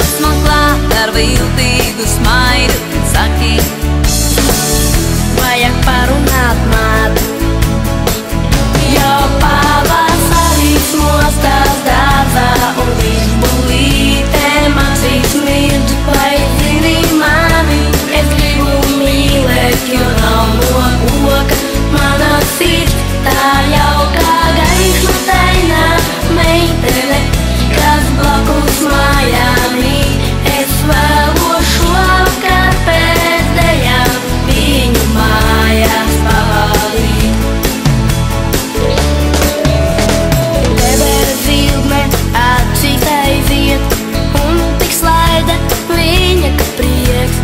nāc man klāt ar viltīgu smaidu un saki: vajag parunāt māt. Jau pavasaris mostās dārzā un izbulītē mācīs mirt, vai zini mani, es gribu mīlēt, jo nav no koka mana sirds, tā jauka gaišmatainā meitene, kas blakus mājām ir. Es vēlos šovakar pēdējām viņu mājās pavadīt. Debesu zilme acīs aiziet, un tik slaida viņa kā prieks.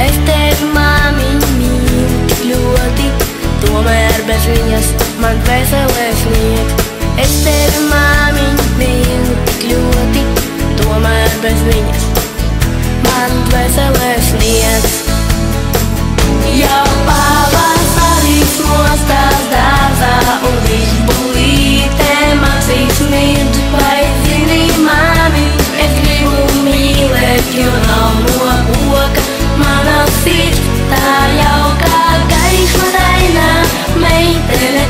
Es tevi, māmiņ, mīlu tik ļoti, tomēr bez viņas man dvēselē sniegs. Es tevi, māmiņ, mīlu tik ļoti, tomēr bez viņas man dvēselē sniegs. Jau pavasaris mostās dārzā un izbulītē mācīs mirt, vai zini mani, es gribu mīlēt, jo nav no koka mana sirds, tā jauka gaišmatainā meitene,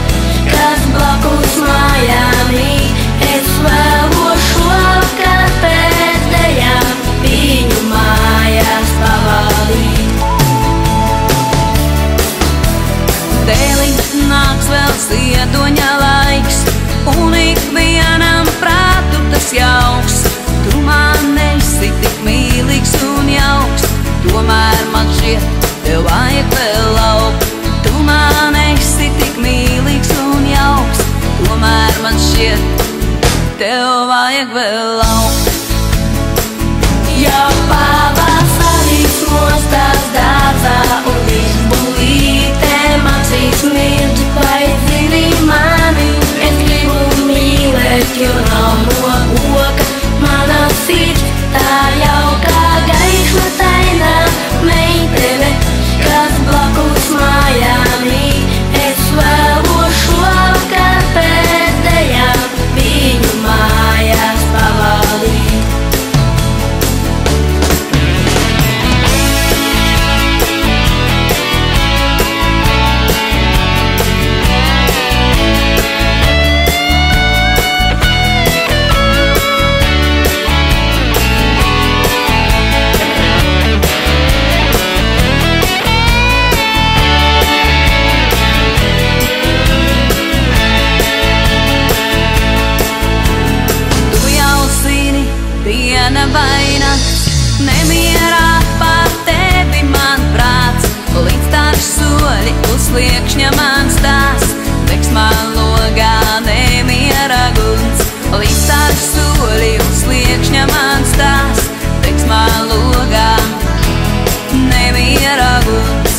kas blakus mājām ir. Es vēlos šovakar pēdējām viņu mājās pavadīt. Dēliņ nāks vēl ziedoņa laiks, un ikvienam prātu tas jauks. Tu man esi tik mīlīgs un jauks, tomēr man šķiet, tev vajag vēl laukt. Tu man esi tik mīlīgs un jauks, tomēr man šķiet, tev vajag vēl laukt. Jau pavasaris mostās dārzā un izbulītē mācīs mirt, vai zini mani, es gribu mīlēt, jo nav no koka mana sirds, tā jauka gaišmatainā meitene, kas blakus mājām ir. Es vēlos šovakar pēdējām viņu mājās pavadīt. Diena vai nakts, nemierā pār tevi man prāts, līdz tādi soļi uz sliekšņa man stāsts, degs man logā nemiera guns. Līdz tādi soļi uz sliekšņa man stāsts, degs man logā nemiera guns.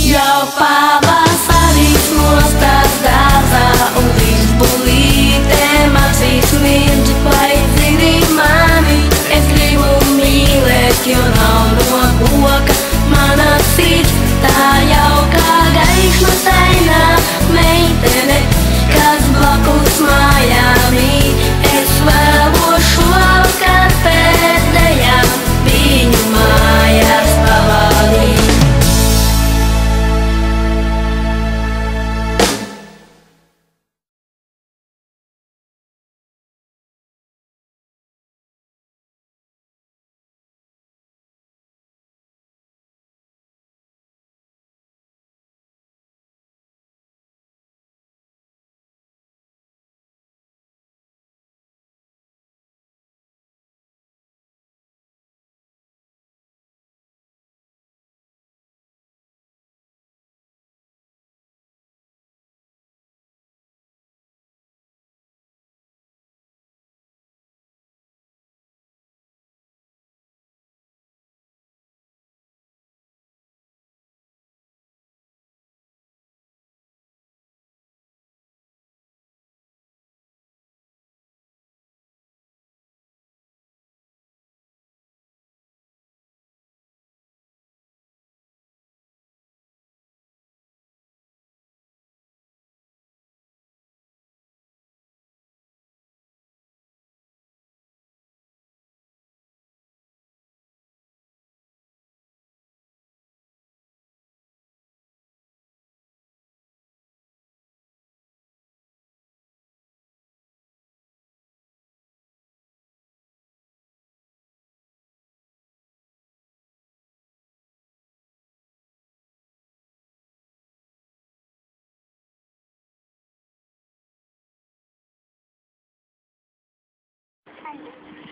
Jau pavasaris mostās dārzā un izbulītē mācīs mirt, vai zini mani, es gribu mīlēt, jo nav no koka mana sirds, tā jauka gaišmatainā meitene, kas blakus mājām ir. Es vēlos šovakar pēdējām viņu mājās pavadīt.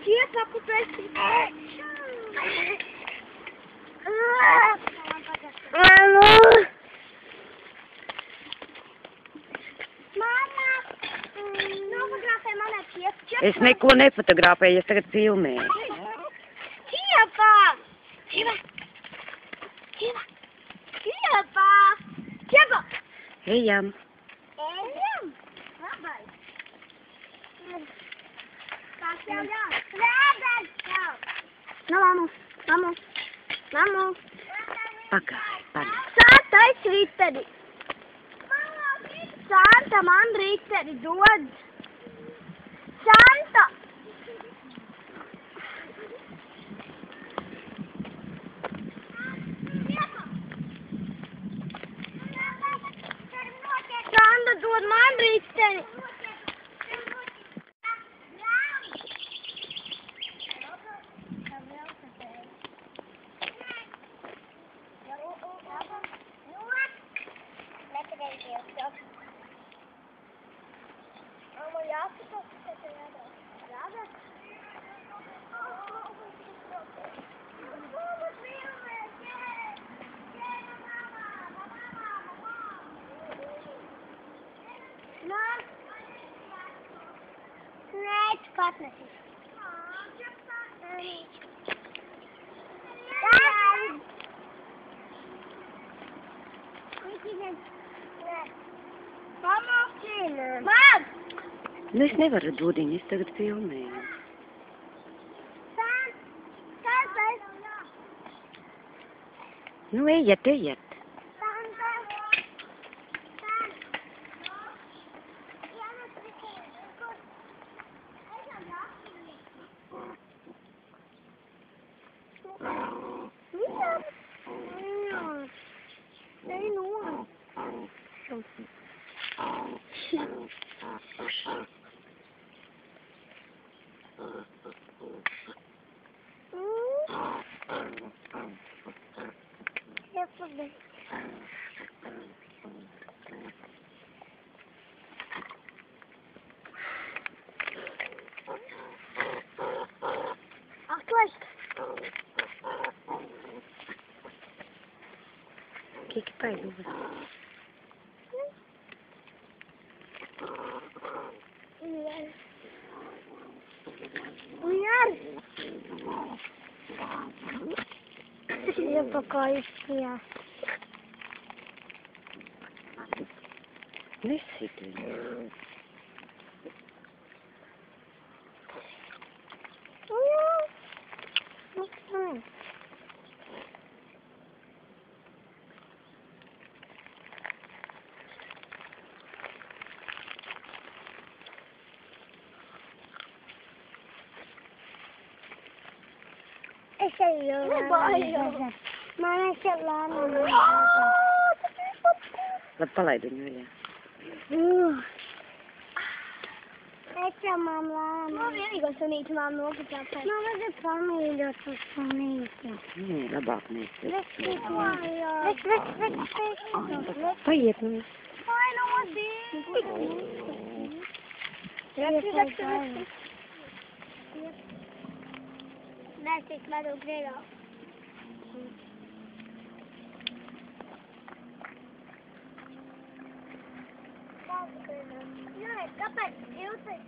Iepaku tu esi. Mamma, nofotografē manā ķiepa. Es neko nefotografēju, es tagad filmēju. Ķiepa! Ķiepa! Ejam. Ejam! Labai! Kas jau jā? Rēbēs jau! Nu, mamu! Pagāj, paņem. Santa, es riteri! Santa, man riteri dod! Santa! Santa dod man riteri! Partnership. Mām! Nu, es nevaru dodiņu, es tagad filmēju. Nu, ejiet. Que pariu. Я пока еще. Nesīt. Mana celana. Labi, palaid viņu vaļā. Es ņemam lēmu. Nu, vienīgo sunīti mām nokupēpēt. Nu, vajag pamīļot uz sunīti. Nē, labāk mēs. Paiet, nu. Vai nodī. Nē, tik medu grēgā. Kāpēc? Jūtas?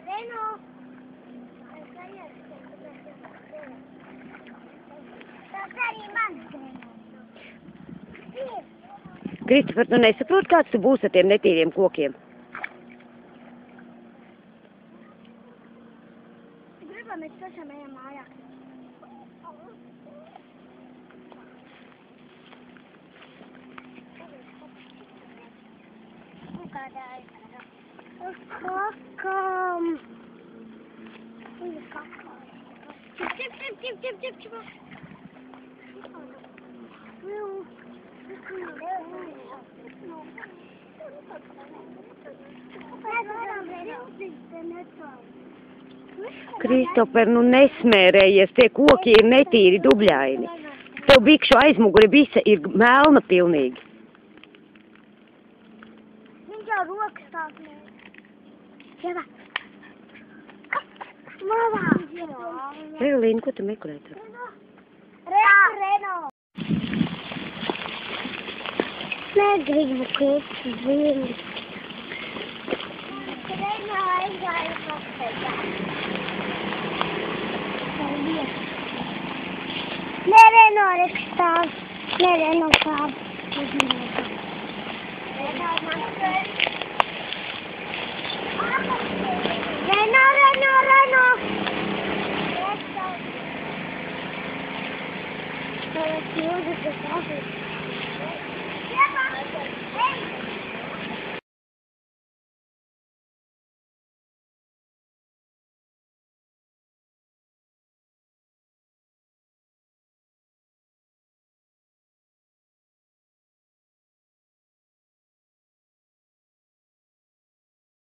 Reno. Tas arī mans Reno. Kristofer, tu nesaproti, kāds tu būsi ar tiem netīriem kokiem? Gribam, mēs pašam ejam mājā. Uz kakām. Uz kakām. Čip. Kristofer, nu nesmērējies, tie koki ir netīri dubļaini. Tev bikšu aizmugure visa ir melna pilnīgi. Viņš jau rokas sāk mēt. Ieva. Mamā. Evelīna, ko tu meklē tur? Reno. Negribu klipt zili. Reno aizgāju paspētā. Ne Reno stāv. Ne Reno stāv.